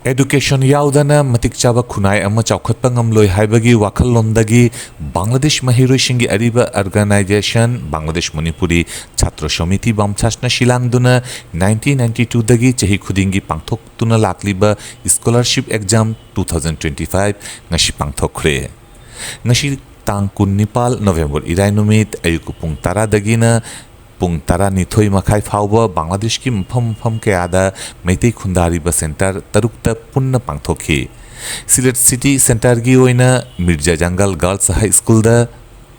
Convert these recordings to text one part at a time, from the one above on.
Education yaudana matik chaba khunai amma chawkhatpa ngamloi haibagi wakhallondagi Bangladesh mahiroi ariba organization Bangladesh Manipuri Chhatra Samiti Bamchas na shilangduna 1992 dagi chahi khudingi pangthoktuna lakliba scholarship exam 2025 ngashi pangthokre ngashi tang 19 November irai numit ayuk pung 10 dagina Pung tara nithoi makai phauba Bangladesh ki mpham kayada meitei khundariba center tarukta punna pangthoki Sylhet City Center gi oina Mirza Jangal Girls High School da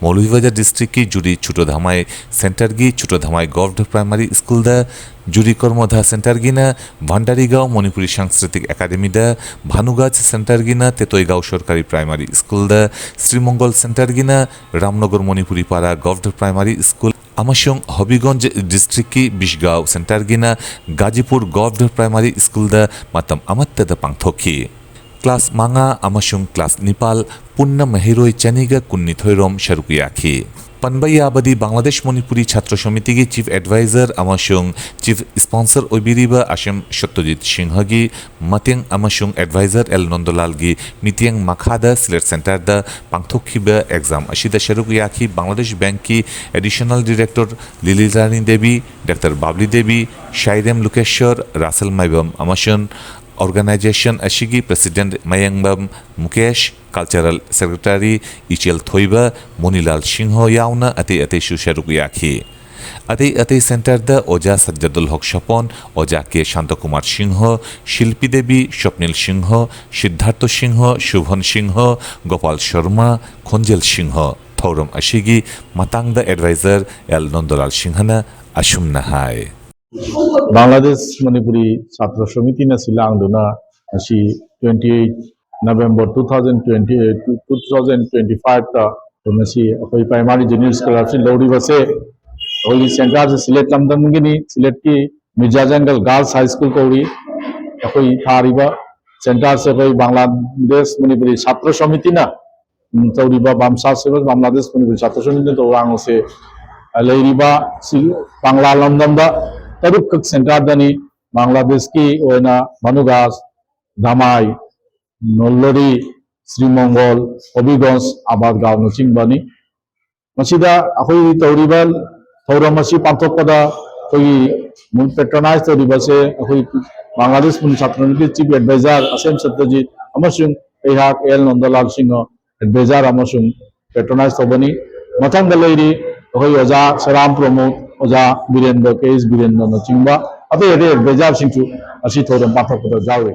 Maulibajar district ki Juri Chuto Dhamai Center gi Chuto Dhamai Government Primary School da Juri Kormodha Center gi na Bhandarigao Manipuri Sangskriti Academy da Bhanugaj Center gi na Tetoigao Sorkari Primary School da Srimongol Center gi na Ramnagar Manipuri Para Government Primary School Amashung Hobbyganj district ki Bishgao Center gi na Gajipur Government Primary School da matam amatta da pangthoki Class Manga Amashung Class Nipal Punna Mahiroi Chaniga Kunnithoirom Sharukiyaki Panbai Abadi Bangladesh Manipuri Chhatra Samiti gi Chief Advisor Amashung Chief Sponsor Oibiriba Asham Satyajit Singhagi Mateng Amashung Advisor El Nondolal gi Mitiang Makhada Sylhet Center da Pangthokhiba exam Ashida Sharukiyaki Bangladesh Bank ki Additional Director Lilirani Devi Dr. Babli Devi Shairem Lukeshwar Russell Maibam Amashun Organization Ashigi President Mayangbam Mukesh Cultural Secretary Ichel Thoiba Monilal Singho Yauna Ate Shusharukiyaki Ate Center da Oja Sajjadul Haq Shapon Oja K Shantakumar Singho Shilpi Devi Shopnil Singho Siddhartha Singho Shubhan Singho Gopal Sharma Khonjel Singho Thorum Ashigi Matangda Advisor El Nondolal Singhana Ashum Nahai Bangladesh Manipuri Chhatra Samiti na silangduna asi 28 November 2025 ta tumasi akoi primary junior scholarship lori base holy center Sylhet lamdam gini Sylhet ki Mirza Jangal Girls High School kori akoi thariba center se koi Bangladesh Manipuri Chhatra Samiti na tauriba Bamchas se Bangladesh Manipuri Chhatra Samiti to rang se leiriba Bangla lamdam da Taruk Center Dani Bangladesh ki oina Bhanugaj Dhamai Nollori Srimongol Hobbyganj Abadgaon Nachingbani Masida akoi tauriba thauramasi pangthokpada koi patronize tauriba se akoi Bangladesh Manipuri Chhatra Samiti Chief Advisor Asem Satyajit amasung Ehak El Nondolal Singho Advisor amasung patronize tobani mathangda leiri akoi Oja Saram Pramod Oja Birendra Case Birendra Nachingba Ate Advisor Singchu Asi Thoram Pathokpada Jawe